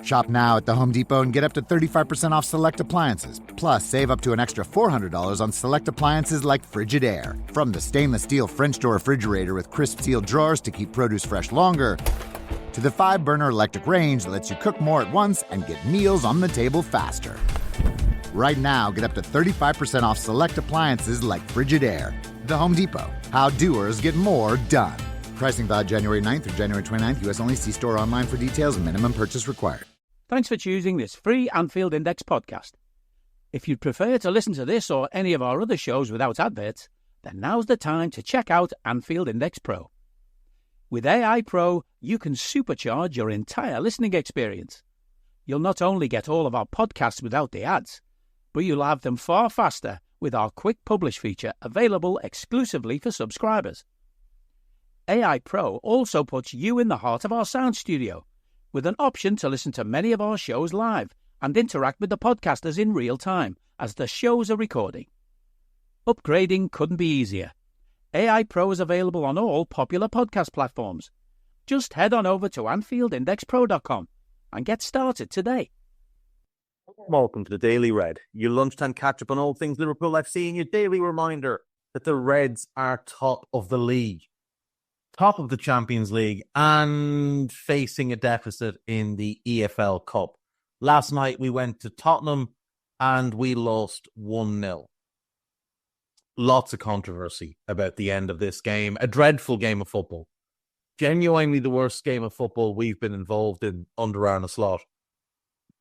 Shop now at the Home Depot and get up to 35% off select appliances. Plus, save up to an extra $400 on select appliances like Frigidaire. From the stainless steel French door refrigerator with crisp steel drawers to keep produce fresh longer, to the 5-burner electric range that lets you cook more at once and get meals on the table faster. Right now, get up to 35% off select appliances like Frigidaire. The Home Depot. How doers get more done. Pricing valid January 9th through January 29th. U.S. only. See store online for details and minimum purchase required. Thanks for choosing this free Anfield Index podcast. If you'd prefer to listen to this or any of our other shows without adverts, then now's the time to check out Anfield Index Pro. With AI Pro, you can supercharge your entire listening experience. You'll not only get all of our podcasts without the ads, but you'll have them far faster with our Quick Publish feature available exclusively for subscribers. AI Pro also puts you in the heart of our sound studio, with an option to listen to many of our shows live and interact with the podcasters in real time as the shows are recording. Upgrading couldn't be easier. AI Pro is available on all popular podcast platforms. Just head on over to AnfieldIndexPro.com and get started today. Welcome to the Daily Red, your lunchtime catch-up on all things Liverpool FC and your daily reminder that the Reds are top of the league, top of the Champions League, and facing a deficit in the EFL Cup. Last night we went to Tottenham and we lost 1-0. Lots of controversy about the end of this game. A dreadful game of football. Genuinely the worst game of football we've been involved in under Arne Slot.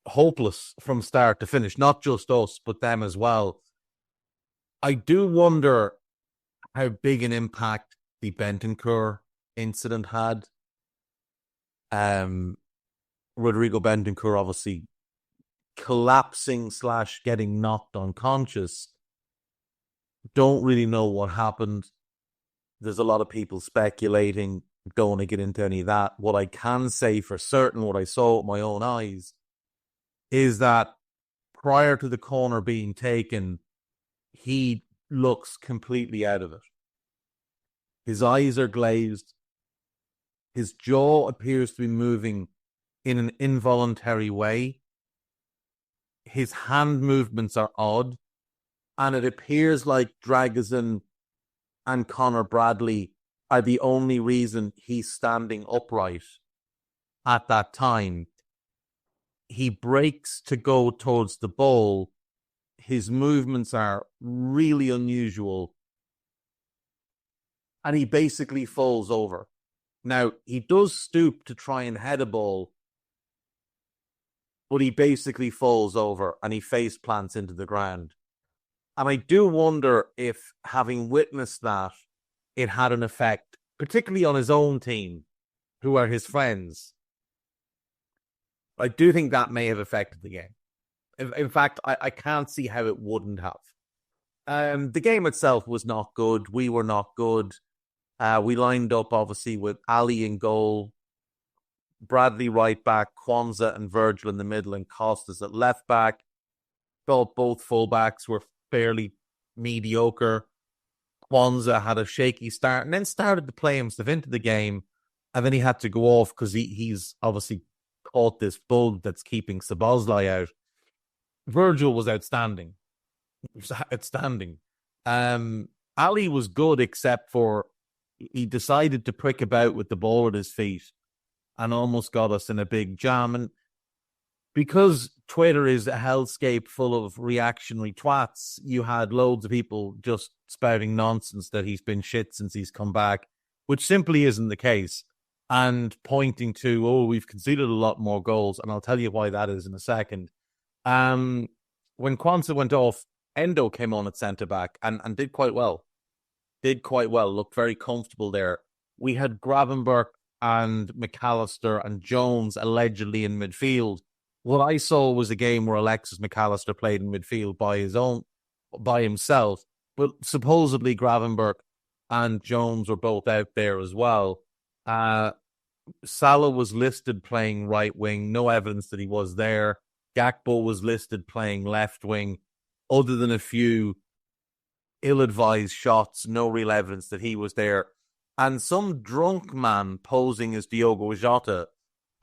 Hopeless from start to finish. Not just us, but them as well. I do wonder how big an impact the Bentancur incident had. Rodrigo Bentancur obviously collapsing / getting knocked unconscious. Don't really know what happened. There's a lot of people speculating. Don't want to get into any of that. What I can say for certain, what I saw with my own eyes, is that prior to the corner being taken, he looks completely out of it. His eyes are glazed. His jaw appears to be moving in an involuntary way. His hand movements are odd. And it appears like Dragusin and Conor Bradley are the only reason he's standing upright at that time. He breaks to go towards the ball. His movements are really unusual. And he basically falls over. Now, he does stoop to try and head a ball, but he basically falls over and he face plants into the ground. And I do wonder if, having witnessed that, it had an effect, particularly on his own team, who are his friends. I do think that may have affected the game. In fact, I can't see how it wouldn't have. The game itself was not good. We were not good. We lined up, obviously, with Ali in goal, Bradley right back, Kwanzaa and Virgil in the middle, and Costas at left back. Felt both fullbacks were fairly mediocre. Kwanzaa had a shaky start and then started to play himself into the game, and then he had to go off because he's obviously caught this bug that's keeping Szoboszlai out. Virgil was outstanding. Ali was good, except for he decided to prick about with the ball at his feet and almost got us in a big jam. And because Twitter is a hellscape full of reactionary twats, you had loads of people just spouting nonsense that he's been shit since he's come back, which simply isn't the case, and pointing to, we've conceded a lot more goals, and I'll tell you why that is in a second. When Kwanzaa went off, Endo came on at centre-back and did quite well. Looked very comfortable there. We had Gravenberch and McAllister and Jones allegedly in midfield. What I saw was a game where Alexis McAllister played in midfield by himself, but supposedly Gravenberch and Jones were both out there as well. Salah was listed playing right wing, no evidence that he was there. Gakpo was listed playing left wing, other than a few ill-advised shots, no real evidence that he was there. And some drunk man posing as Diogo Jota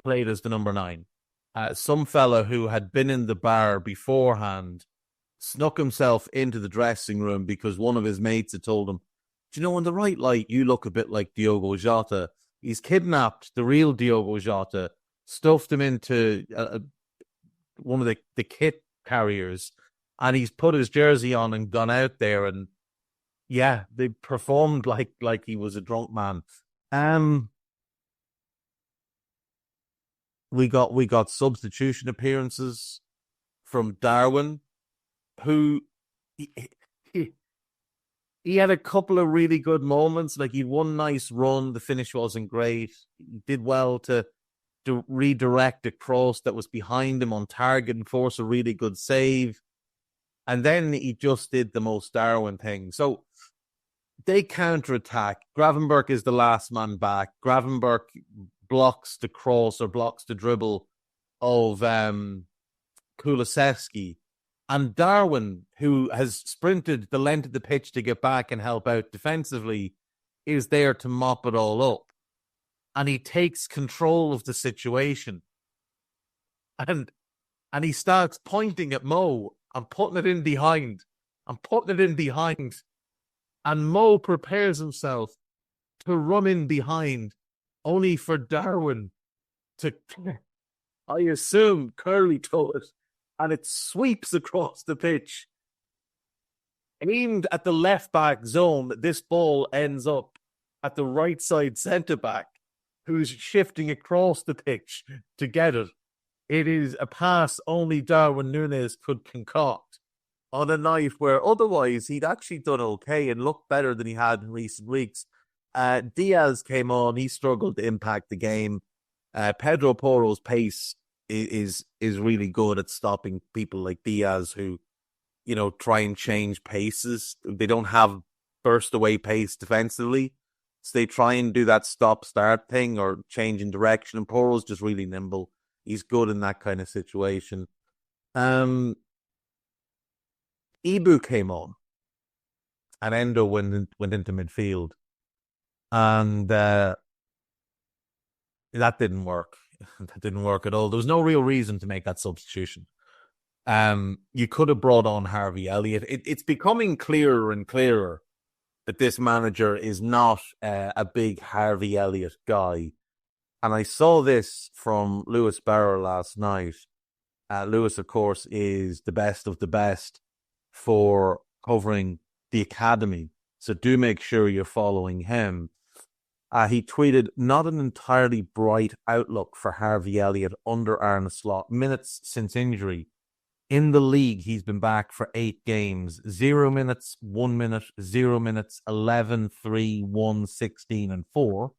played as the number 9. some fella who had been in the bar beforehand snuck himself into the dressing room because one of his mates had told him, "Do you know, in the right light, you look a bit like Diogo Jota." He's kidnapped the real Diogo Jota, stuffed him into one of the kit carriers, and he's put his jersey on and gone out there. And yeah, they performed like he was a drunk man. We got substitution appearances from Darwin, who he had a couple of really good moments. Like, he had one nice run. The finish wasn't great. He did well to redirect a cross that was behind him on target and force a really good save. And then he just did the most Darwin thing. So they counterattack. Gravenberch is the last man back. Gravenberch blocks the cross or blocks the dribble of Kulusevski. And Darwin, who has sprinted the length of the pitch to get back and help out defensively, is there to mop it all up. And he takes control of the situation. And he starts pointing at Mo and putting it in behind. And Mo prepares himself to run in behind, only for Darwin to, I assume, curly toe it. And it sweeps across the pitch. Aimed at the left-back zone, this ball ends up at the right-side centre-back, who's shifting across the pitch to get it. It is a pass only Darwin Núñez could concoct on a night where otherwise he'd actually done okay and looked better than he had in recent weeks. Diaz came on. He struggled to impact the game. Pedro Porro's pace is really good at stopping people like Diaz who, try and change paces. They don't have burst away pace defensively. So they try and do that stop-start thing or change in direction. And Porro's just really nimble. He's good in that kind of situation. Ibu came on. And Endo went into midfield. And that didn't work. That didn't work at all. There was no real reason to make that substitution. You could have brought on Harvey Elliott. It's becoming clearer and clearer that this manager is not a big Harvey Elliott guy. And I saw this from Lewis Barrow last night. Lewis, of course, is the best of the best for covering the academy. So do make sure you're following him. He tweeted, "Not an entirely bright outlook for Harvey Elliott under Arne Slot. Minutes since injury. In the league, he's been back for 8 games. 0 minutes, 1 minute, 0 minutes, 11, 3, 1, 16, and 4.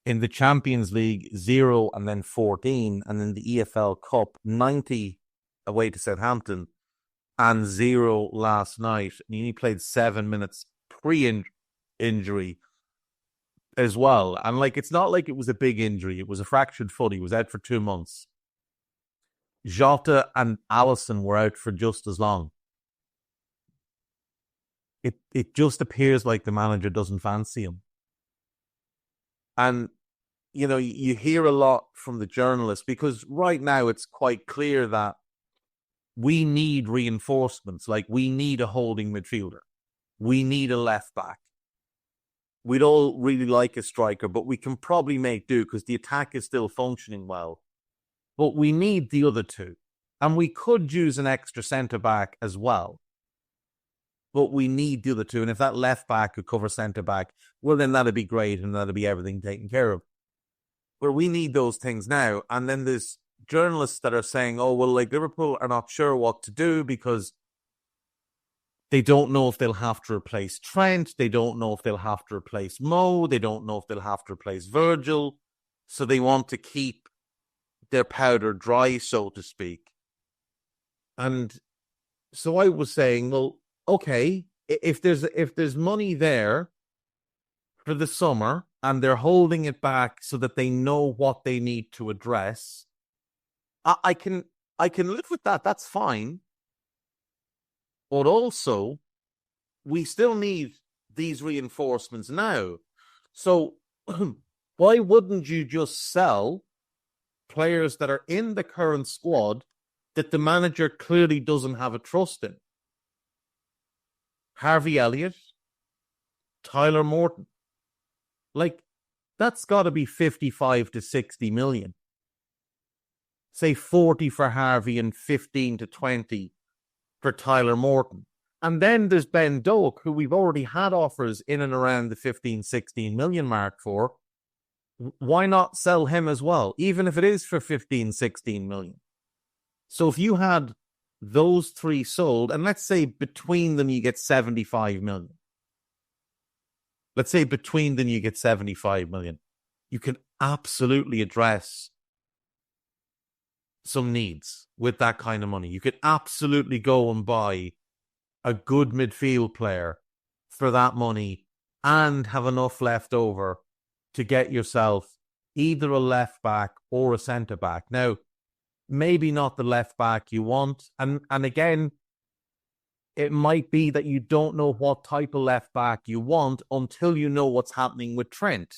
In the Champions League, 0 and then 14. And in the EFL Cup, 90 away to Southampton and 0 last night. And he only played 7 minutes pre-injury as well. And it's not like it was a big injury. It was a fractured foot. He was out for 2 months. Jota and Alisson were out for just as long. It just appears like the manager doesn't fancy him. And, you hear a lot from the journalists because right now it's quite clear that we need reinforcements. We need a holding midfielder. We need a left back. We'd all really like a striker, but we can probably make do because the attack is still functioning well. But we need the other two. And we could use an extra centre-back as well. But we need the other two. And if that left-back could cover centre-back, well, then that'd be great and that'd be everything taken care of. But we need those things now. And then there's journalists that are saying, oh, well, Liverpool are not sure what to do because they don't know if they'll have to replace Trent. They don't know if they'll have to replace Mo. They don't know if they'll have to replace Virgil. So they want to keep their powder dry, so to speak. And so I was saying, well, okay, if there's money there for the summer and they're holding it back so that they know what they need to address, I can live with that. That's fine. But also, we still need these reinforcements now. So why wouldn't you just sell players that are in the current squad that the manager clearly doesn't have a trust in. Harvey Elliott, Tyler Morton. Like, that's got to be 55 to 60 million. Say 40 for Harvey and 15 to 20 for Tyler Morton. And then there's Ben Doak, who we've already had offers in and around the 15, 16 million mark for. Why not sell him as well, even if it is for 15, 16 million? So if you had those three sold, and let's say between them you get 75 million. Let's say between them you get 75 million. You can absolutely address some needs with that kind of money. You could absolutely go and buy a good midfield player for that money and have enough left over to get yourself either a left back or a centre back. Now, maybe not the left back you want. And again, it might be that you don't know what type of left back you want until you know what's happening with Trent.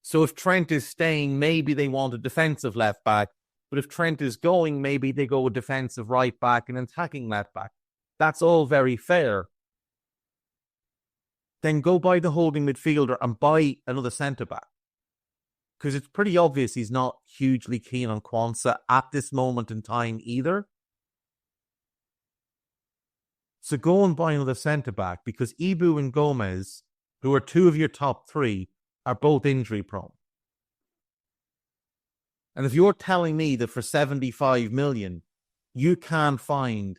So if Trent is staying, maybe they want a defensive left back. But if Trent is going, maybe they go a defensive right back and attacking left back. That's all very fair. Then go buy the holding midfielder and buy another centre back. Because it's pretty obvious he's not hugely keen on Quansah at this moment in time either. So go and buy another centre back, because Ibu and Gomez, who are two of your top three, are both injury prone. And if you're telling me that for 75 million, you can't find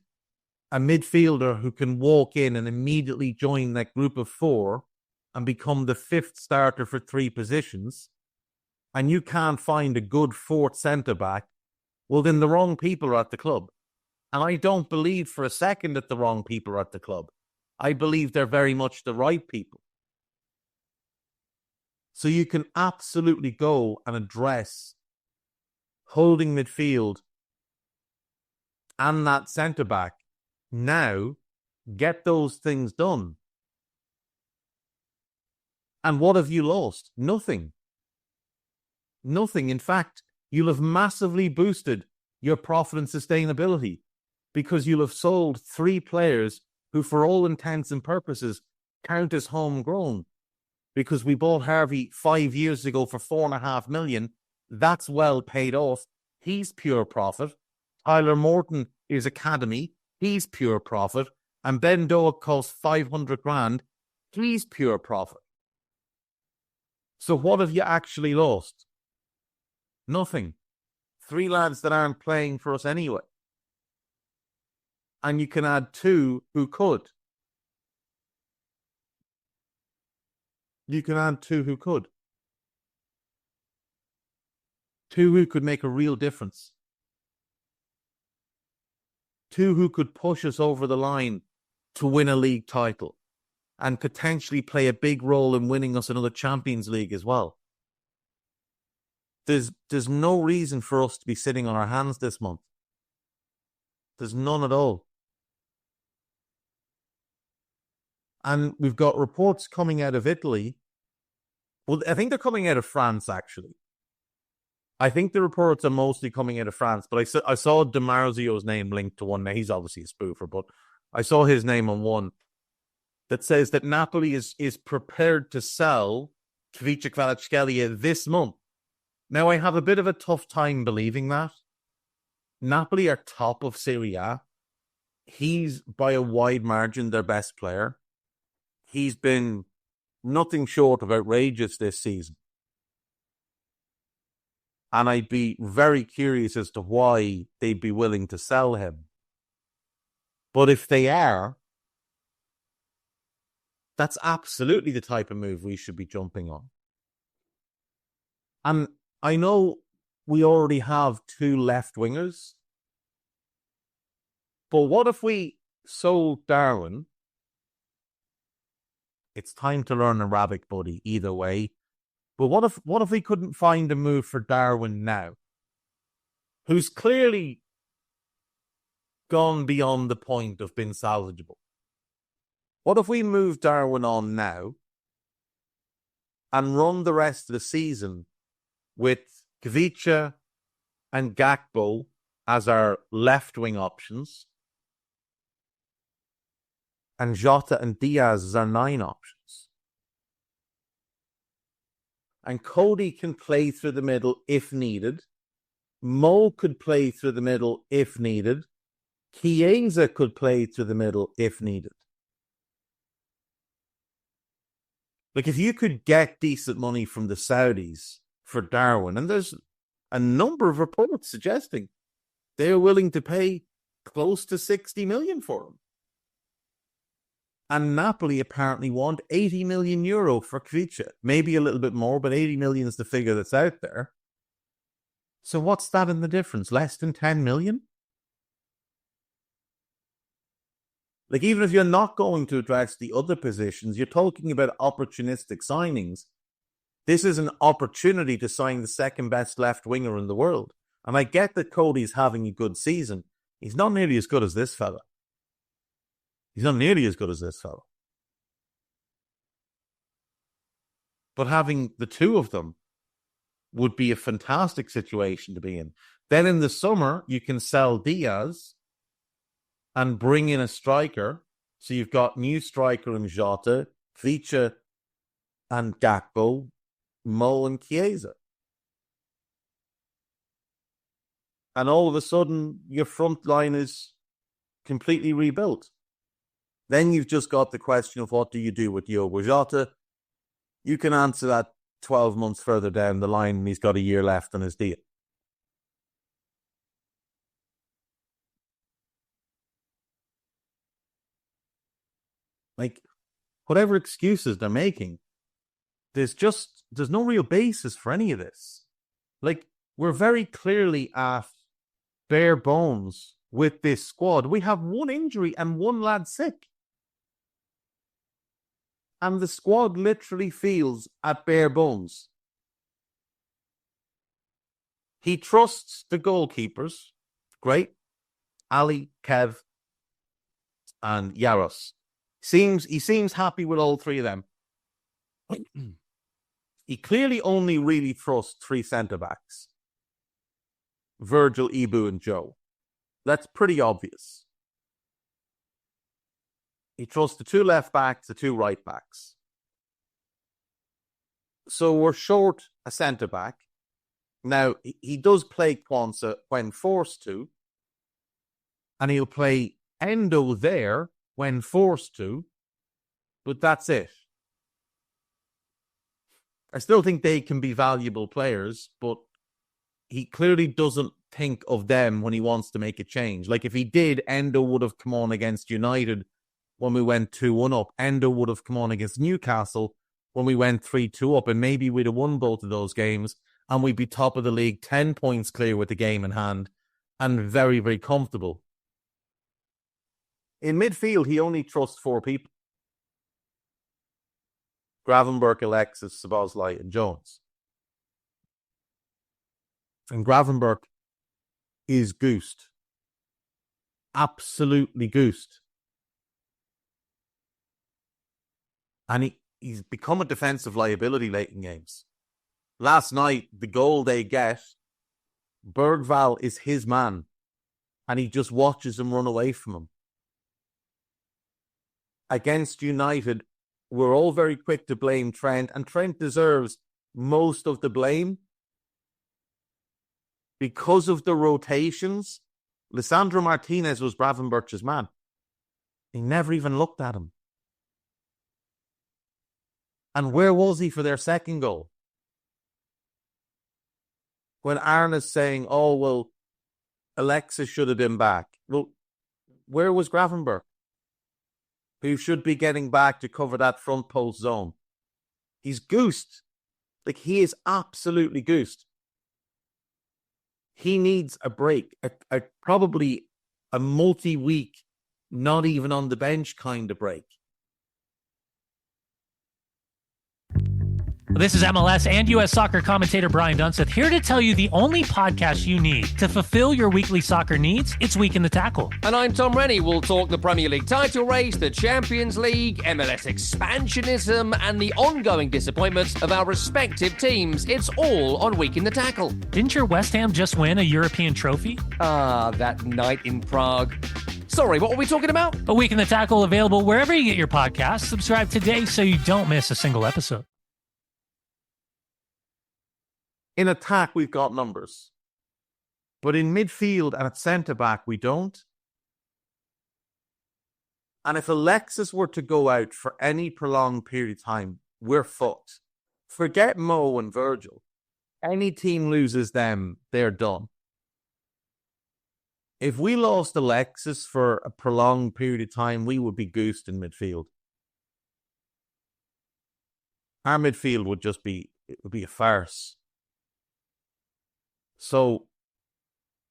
a midfielder who can walk in and immediately join that group of four and become the fifth starter for three positions, and you can't find a good fourth centre-back, well, then the wrong people are at the club. And I don't believe for a second that the wrong people are at the club. I believe they're very much the right people. So you can absolutely go and address holding midfield and that centre-back now. Get those things done. And what have you lost? Nothing. Nothing. In fact, you'll have massively boosted your profit and sustainability, because you'll have sold three players who, for all intents and purposes, count as homegrown. Because we bought Harvey 5 years ago for 4.5 million. That's well paid off. He's pure profit. Tyler Morton is academy. He's pure profit. And Ben Doak costs 500 grand. He's pure profit. So what have you actually lost? Nothing. Three lads that aren't playing for us anyway. And you can add two who could. You can add two who could. Two who could make a real difference. Two who could push us over the line to win a league title and potentially play a big role in winning us another Champions League as well. There's no reason for us to be sitting on our hands this month. There's none at all. And we've got reports coming out of Italy. Well, I think they're coming out of France, actually. I think the reports are mostly coming out of France, but I saw Di Marzio's name linked to one. Now, he's obviously a spoofer, but I saw his name on one that says that Napoli is prepared to sell Kvicha Kvaratskhelia this month. Now, I have a bit of a tough time believing that. Napoli are top of Serie A. He's, by a wide margin, their best player. He's been nothing short of outrageous this season. And I'd be very curious as to why they'd be willing to sell him. But if they are, that's absolutely the type of move we should be jumping on. And I know we already have two left wingers. But what if we sold Darwin? It's time to learn Arabic, buddy, either way. But what if we couldn't find a move for Darwin now? Who's clearly gone beyond the point of being salvageable. What if we move Darwin on now and run the rest of the season with Kvicha, and Gakpo as our left-wing options, and Jota and Diaz as our 9 options. And Cody can play through the middle if needed. Mo could play through the middle if needed. Chiesa could play through the middle if needed. Like, if you could get decent money from the Saudis for Darwin, and there's a number of reports suggesting they're willing to pay close to 60 million for him. And Napoli apparently want 80 million euro for Kvicha. Maybe a little bit more, but 80 million is the figure that's out there. So what's that in the difference? Less than 10 million? Like, even if you're not going to address the other positions, you're talking about opportunistic signings. This is an opportunity to sign the second best left winger in the world. And I get that Cody's having a good season. He's not nearly as good as this fella. But having the two of them would be a fantastic situation to be in. Then in the summer, you can sell Diaz and bring in a striker. So you've got new striker in Jota, Kvicha and Gakpo, Mo and Chiesa. And all of a sudden, your front line is completely rebuilt. Then you've just got the question of what do you do with Diogo Jota? You can answer that 12 months further down the line and he's got a year left on his deal. Like, whatever excuses they're making, there's no real basis for any of this. Like, we're very clearly at bare bones with this squad. We have one injury and one lad sick. And the squad literally feels at bare bones. He trusts the goalkeepers. Great. Ali, Kev, and Yaros. He seems happy with all three of them. He clearly only really trusts 3 centre-backs. Virgil, Ibu, and Joe. That's pretty obvious. He trusts the 2 left-backs, the 2 right-backs. So we're short a centre-back. Now, he does play Kwanzaa when forced to. And he'll play Endo there when forced to. But that's it. I still think they can be valuable players, but he clearly doesn't think of them when he wants to make a change. Like, if he did, Endo would have come on against United when we went 2-1 up. Endo would have come on against Newcastle when we went 3-2 up, and maybe we'd have won both of those games, and we'd be top of the league, 10 points clear with the game in hand, and very, very comfortable. In midfield, he only trusts 4 people. Gravenberch, Alexis, Szoboszlai, and Jones. And Gravenberch is goosed. Absolutely goosed. And he's become a defensive liability late in games. Last night, the goal they get, Bergvall is his man. And he just watches him run away from him. Against United, we're all very quick to blame Trent. And Trent deserves most of the blame. Because of the rotations, Lisandro Martinez was Gravenberch's man. He never even looked at him. And where was he for their second goal? When Arna's saying, oh, well, Alexis should have been back. Well, where was Gravenberch? Who should be getting back to cover that front post zone? He's goosed. Like, he is absolutely goosed. He needs a break, probably a multi-week, not even on the bench kind of break. This is MLS and U.S. soccer commentator Brian Dunseth here to tell you the only podcast you need to fulfill your weekly soccer needs. It's Week in the Tackle. And I'm Tom Rennie. We'll talk the Premier League title race, the Champions League, MLS expansionism, and the ongoing disappointments of our respective teams. It's all on Week in the Tackle. Didn't your West Ham just win a European trophy? Ah, that night in Prague. Sorry, what were we talking about? A Week in the Tackle available wherever you get your podcasts. Subscribe today so you don't miss a single episode. In attack, we've got numbers. But in midfield and at centre-back, we don't. And if Alexis were to go out for any prolonged period of time, we're fucked. Forget Mo and Virgil. Any team loses them, they're done. If we lost Alexis for a prolonged period of time, we would be goosed in midfield. Our midfield would just be, it would be a farce. So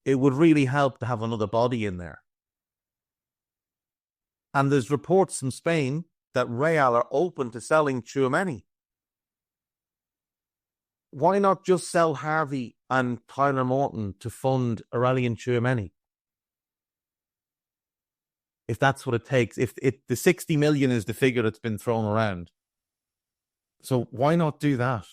it would really help to have another body in there. And there's reports from Spain that Real are open to selling Tchouaméni. Why not just sell Harvey and Tyler Morton to fund Aurelien Tchouaméni? If that's what it takes. If the 60 million is the figure that's been thrown around. So why not do that?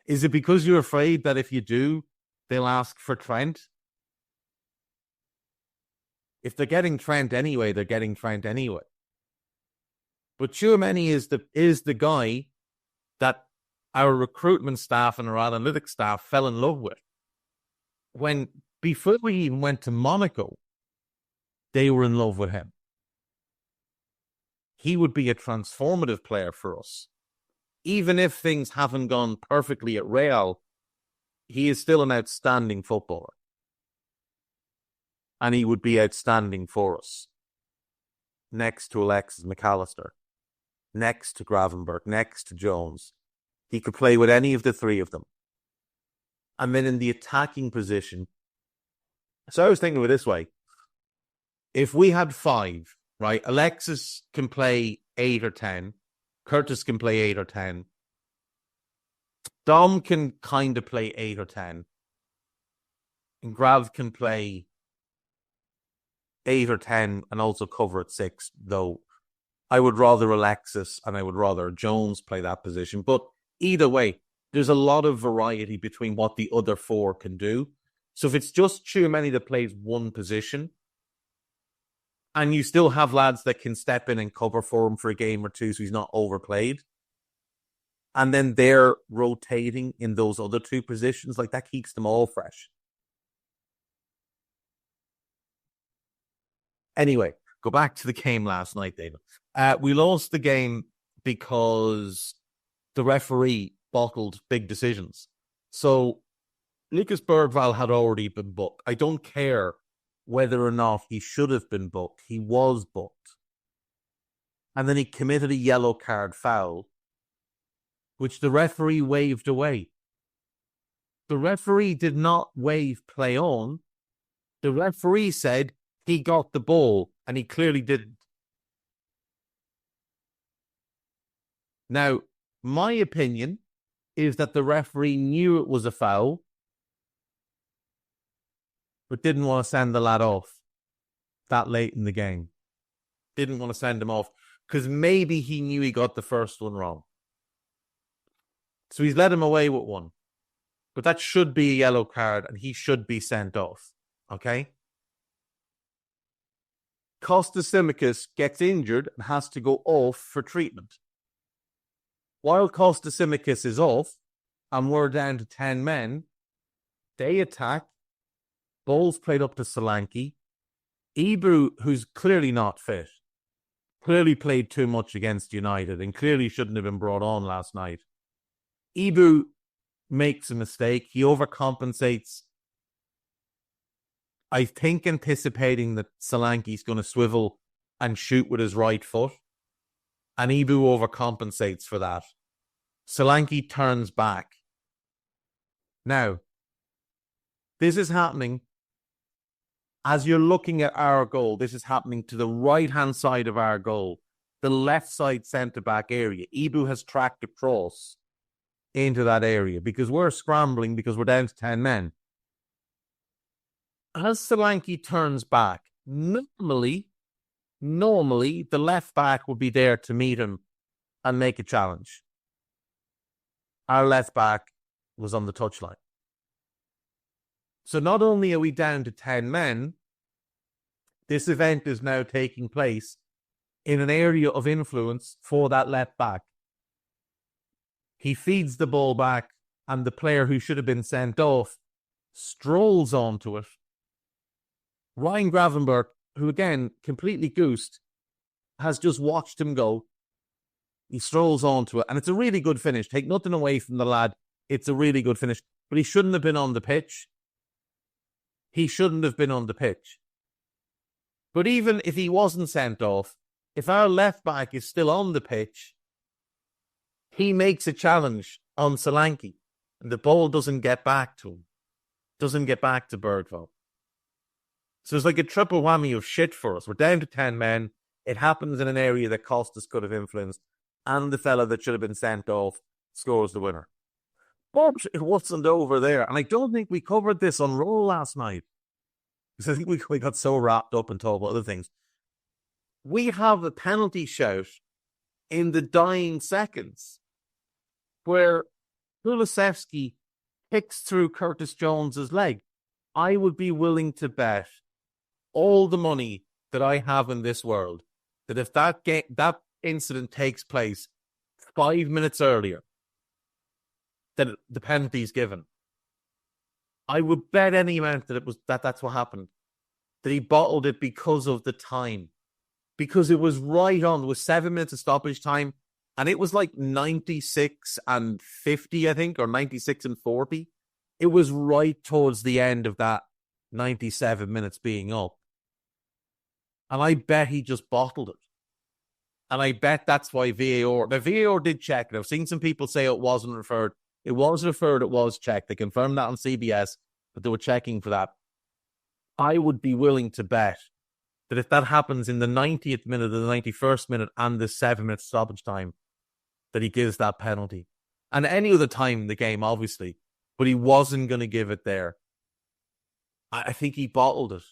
Is it because you're afraid that if you do, they'll ask for Trent? If they're getting Trent anyway, they're getting Trent anyway. But Tchouaméni is the guy that our recruitment staff and our analytics staff fell in love with. When before we even went to Monaco, they were in love with him. He would be a transformative player for us. Even if things haven't gone perfectly at Real, he is still an outstanding footballer. And he would be outstanding for us. Next to Alexis McAllister. Next to Gravenberch. Next to Jones. He could play with any of the three of them. And then in the attacking position. So I was thinking of it this way. If we had 5, right? Alexis can play 8 or 10. Curtis can play 8 or 10. Dom can kind of play 8 or 10. And Grav can play 8 or 10 and also cover at 6, though I would rather Alexis and I would rather Jones play that position. But either way, there's a lot of variety between what the other 4 can do. So if it's just Tchouaméni that plays one position, and you still have lads that can step in and cover for him for a game or two so he's not overplayed. And then they're rotating in those other 2 positions. Like, that keeps them all fresh. Anyway, go back to the game last night, David. We lost the game because the referee bottled big decisions. So, Lucas Bergvall had already been booked. I don't care whether or not he should have been booked. He was booked. And then he committed a yellow card foul, which the referee waved away. The referee did not wave play on. The referee said he got the ball, and he clearly didn't. Now, my opinion is that the referee knew it was a foul, but didn't want to send the lad off that late in the game. Didn't want to send him off because maybe he knew he got the first one wrong. So he's let him away with one. But that should be a yellow card and he should be sent off. Okay? Kostas Tsimikas gets injured and has to go off for treatment. While Kostas Tsimikas is off and we're down to 10 men, they attack. Ball's played up to Solanke. Ibou, who's clearly not fit, clearly played too much against United and clearly shouldn't have been brought on last night. Ibou makes a mistake. He overcompensates. I think anticipating that Solanke's going to swivel and shoot with his right foot. And Ibou overcompensates for that. Solanke turns back. Now, this is happening as you're looking at our goal. This is happening to the right-hand side of our goal. the left side centre-back area. Ibu has tracked across into that area because we're scrambling because we're down to 10 men. As Solanke turns back, normally, the left back would be there to meet him and make a challenge. Our left back was on the touchline. So not only are we down to 10 men, this event is now taking place in an area of influence for that left back. He feeds the ball back, and the player who should have been sent off strolls onto it. Ryan Gravenberch, who again, completely goosed, has just watched him go. He strolls onto it, and it's a really good finish. Take nothing away from the lad. It's a really good finish. But he shouldn't have been on the pitch. He shouldn't have been on the pitch. But even if he wasn't sent off, if our left back is still on the pitch, he makes a challenge on Solanke, and the ball doesn't get back to him. Doesn't get back to Bergvall. So it's like a triple whammy of shit for us. We're down to 10 men. It happens in an area that Costas could have influenced, and the fella that should have been sent off scores the winner. But it wasn't over there. And I don't think we covered this on Roll last night, because I think we got so wrapped up and talked about other things. We have a penalty shout in the dying seconds where Kulusevski kicks through Curtis Jones's leg. I would be willing to bet all the money that I have in this world that if that incident takes place 5 minutes earlier, that the penalty is given. I would bet any amount that that's what happened. That he bottled it because of the time. Because it was right on. It was 7 minutes of stoppage time. And it was like 96 and 50, I think, or 96 and 40. It was right towards the end of that 97 minutes being up. And I bet he just bottled it. And I bet that's why VAR... Now, VAR did check it. I've seen some people say it wasn't referred. It was referred, it was checked. They confirmed that on CBS, but they were checking for that. I would be willing to bet that if that happens in the 90th minute, the 91st minute, and the 7 minute stoppage time, that he gives that penalty. And any other time in the game, obviously, but he wasn't going to give it there. I think he bottled it.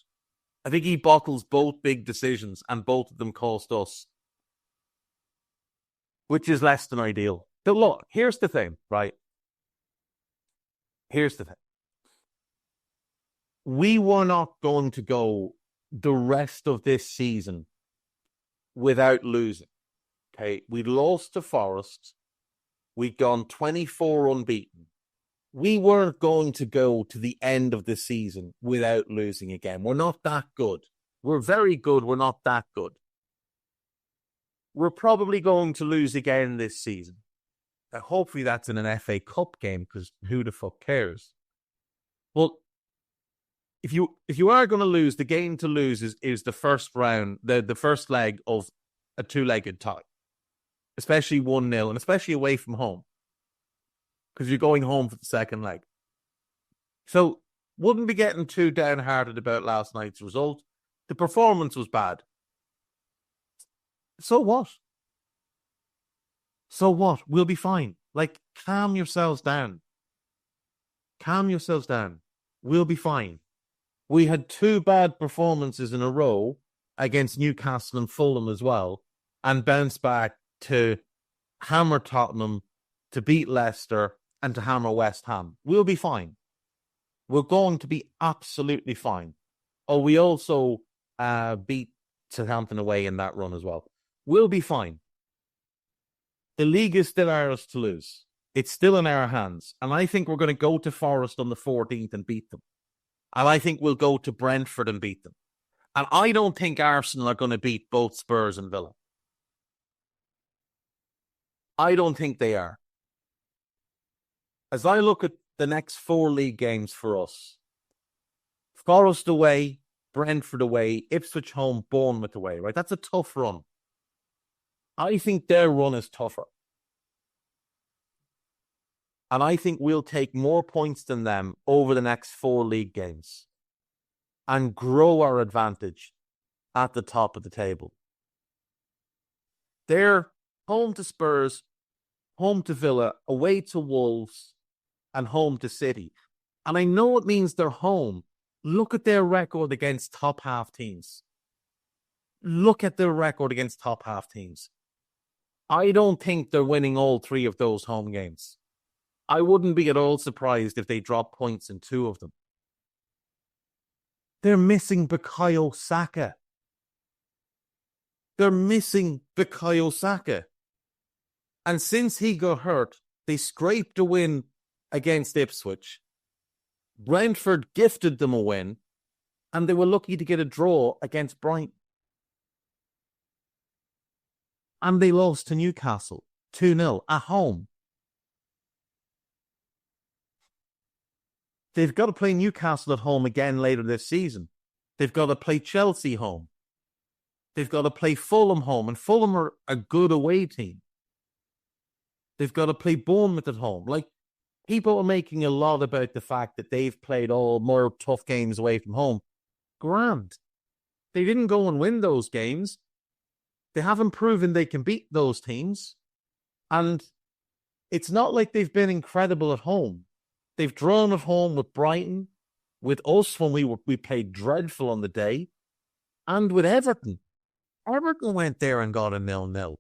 I think he bottles both big decisions, and both of them cost us, which is less than ideal. But look, here's the thing, right? Here's the thing. We were not going to go the rest of this season without losing. Okay, we lost to Forest. We'd gone 24 unbeaten. We weren't going to go to the end of the season without losing again. We're not that good. We're very good. We're not that good. We're probably going to lose again this season. Now, hopefully that's in an FA Cup game, because who the fuck cares? Well, if you are going to lose, the game to lose is the first round, the first leg of a two-legged tie. Especially 1-0, and especially away from home. Because you're going home for the second leg. So, wouldn't be getting too downhearted about last night's result. The performance was bad. So what? So what? We'll be fine. Like, calm yourselves down. Calm yourselves down. We'll be fine. We had 2 bad performances in a row against Newcastle and Fulham as well, and bounced back to hammer Tottenham, to beat Leicester, and to hammer West Ham. We'll be fine. We're going to be absolutely fine. Oh, we also beat Southampton away in that run as well. We'll be fine. The league is still ours to lose. It's still in our hands. And I think we're going to go to Forest on the 14th and beat them. And I think we'll go to Brentford and beat them. And I don't think Arsenal are going to beat both Spurs and Villa. I don't think they are. As I look at the next 4 league games for us, Forest away, Brentford away, Ipswich home, Bournemouth away, right? That's a tough run. I think their run is tougher. And I think we'll take more points than them over the next 4 league games and grow our advantage at the top of the table. They're home to Spurs, home to Villa, away to Wolves, and home to City. And I know it means they're home. Look at their record against top half teams. Look at their record against top half teams. I don't think they're winning all 3 of those home games. I wouldn't be at all surprised if they drop points in 2 of them. They're missing Bukayo Saka. They're missing Bukayo Saka. And since he got hurt, they scraped a win against Ipswich. Brentford gifted them a win, and they were lucky to get a draw against Brighton. And they lost to Newcastle 2-0 at home. They've got to play Newcastle at home again later this season. They've got to play Chelsea home. They've got to play Fulham home, and Fulham are a good away team. They've got to play Bournemouth at home. Like, people are making a lot about the fact that they've played all more tough games away from home. Grand. They didn't go and win those games. They haven't proven they can beat those teams. And it's not like they've been incredible at home. They've drawn at home with Brighton, with us when we played dreadful on the day, and with Everton. Everton went there and got a 0-0.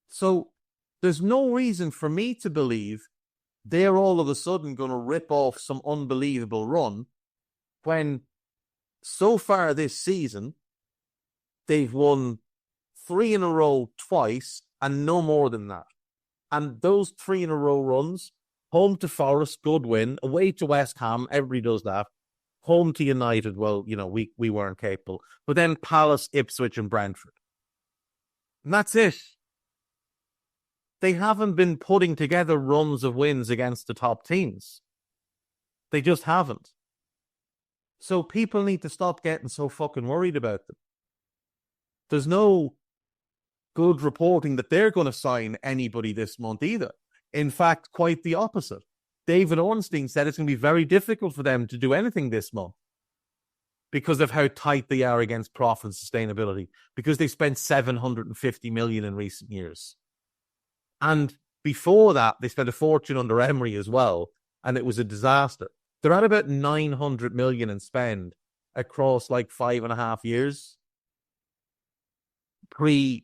So there's no reason for me to believe they're all of a sudden going to rip off some unbelievable run when so far this season they've won 3 in a row twice and no more than that. And those 3 in a row runs, home to Forest, good win, away to West Ham, everybody does that. Home to United, well, we weren't capable. But then Palace, Ipswich and Brentford. And that's it. They haven't been putting together runs of wins against the top teams. They just haven't. So people need to stop getting so fucking worried about them. There's no good reporting that they're going to sign anybody this month either. In fact, quite the opposite. David Ornstein said it's going to be very difficult for them to do anything this month because of how tight they are against profit and sustainability, because they spent $750 million in recent years. And before that, they spent a fortune under Emery as well, and it was a disaster. They're at about $900 million in spend across like 5.5 years. Pre-Arteta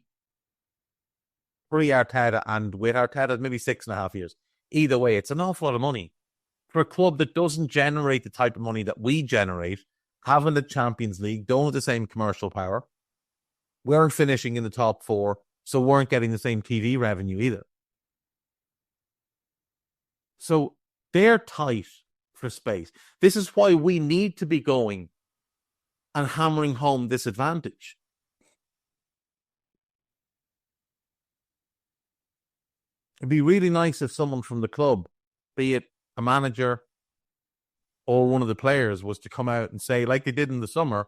and with Arteta, maybe 6.5 years. Either way, it's an awful lot of money. For a club that doesn't generate the type of money that we generate, having the Champions League, don't have the same commercial power, weren't finishing in the top 4, so weren't getting the same TV revenue either. So they're tight for space. This is why we need to be going and hammering home this advantage. It'd be really nice if someone from the club, be it a manager or one of the players, was to come out and say, like they did in the summer,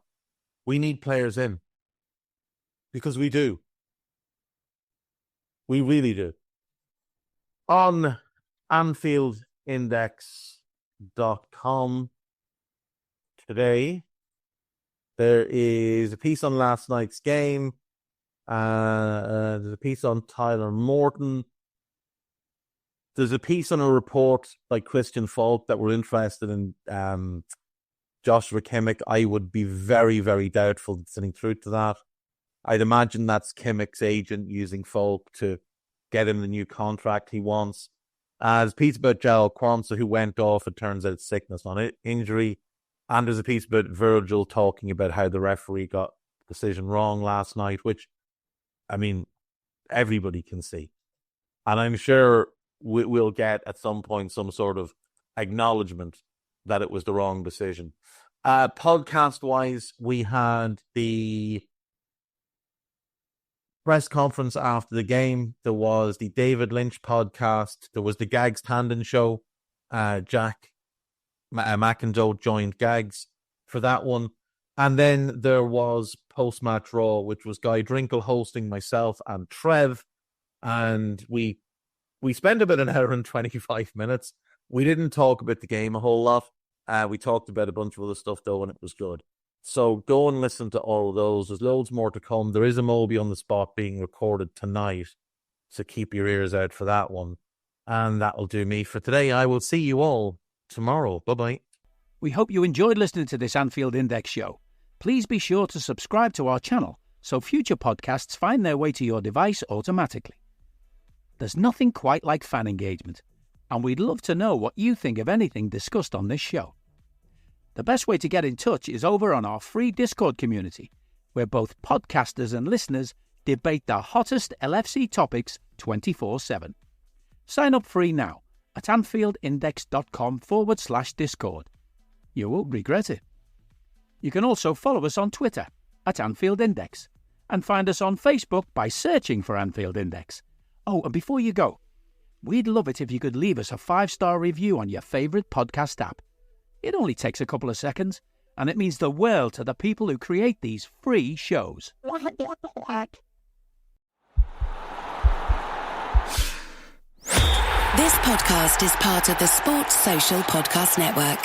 we need players in. Because we do. We really do. On Anfield Index.com today, there is a piece on last night's game. There's a piece on Tyler Morton. There's a piece on a report by Christian Falk that we're interested in Joshua Kimmich. I would be very, very doubtful sitting through to that. I'd imagine that's Kimmich's agent using Falk to get him the new contract he wants. There's a piece about Joel Quansah, who went off, it turns out, sickness on it, injury. And there's a piece about Virgil talking about how the referee got the decision wrong last night, which, I mean, everybody can see. And I'm sure we'll get at some point some sort of acknowledgement that it was the wrong decision. Podcast-wise, we had the press conference after the game. There was the David Lynch podcast. There was the Gags Tandon show. Jack McIndoe joined Gags for that one. And then there was Post-Match Raw, which was Guy Drinkle hosting, myself and Trev. And we spent about an hour and 25 minutes. We didn't talk about the game a whole lot. We talked about a bunch of other stuff, though, and it was good. So go and listen to all of those. There's loads more to come. There is a Moby on the Spot being recorded tonight, so keep your ears out for that one. And that will do me for today. I will see you all tomorrow. Bye-bye. We hope you enjoyed listening to this Anfield Index show. Please be sure to subscribe to our channel so future podcasts find their way to your device automatically. There's nothing quite like fan engagement, and we'd love to know what you think of anything discussed on this show. The best way to get in touch is over on our free Discord community, where both podcasters and listeners debate the hottest LFC topics 24/7. Sign up free now at AnfieldIndex.com/Discord. You won't regret it. You can also follow us on Twitter at Anfield Index and find us on Facebook by searching for Anfield Index. Oh, and before you go, we'd love it if you could leave us a 5-star review on your favourite podcast app. It only takes a couple of seconds, and it means the world to the people who create these free shows. This podcast is part of the Sports Social Podcast Network.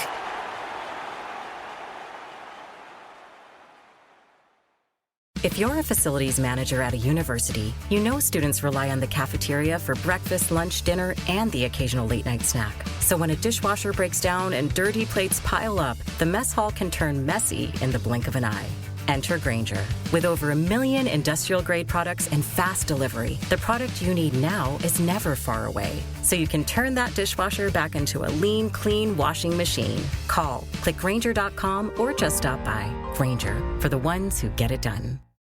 If you're a facilities manager at a university, you know students rely on the cafeteria for breakfast, lunch, dinner, and the occasional late-night snack. So when a dishwasher breaks down and dirty plates pile up, the mess hall can turn messy in the blink of an eye. Enter Grainger. With over 1 million industrial-grade products and fast delivery, the product you need now is never far away. So you can turn that dishwasher back into a lean, clean washing machine. Call, click Grainger.com, or just stop by. Grainger, for the ones who get it done.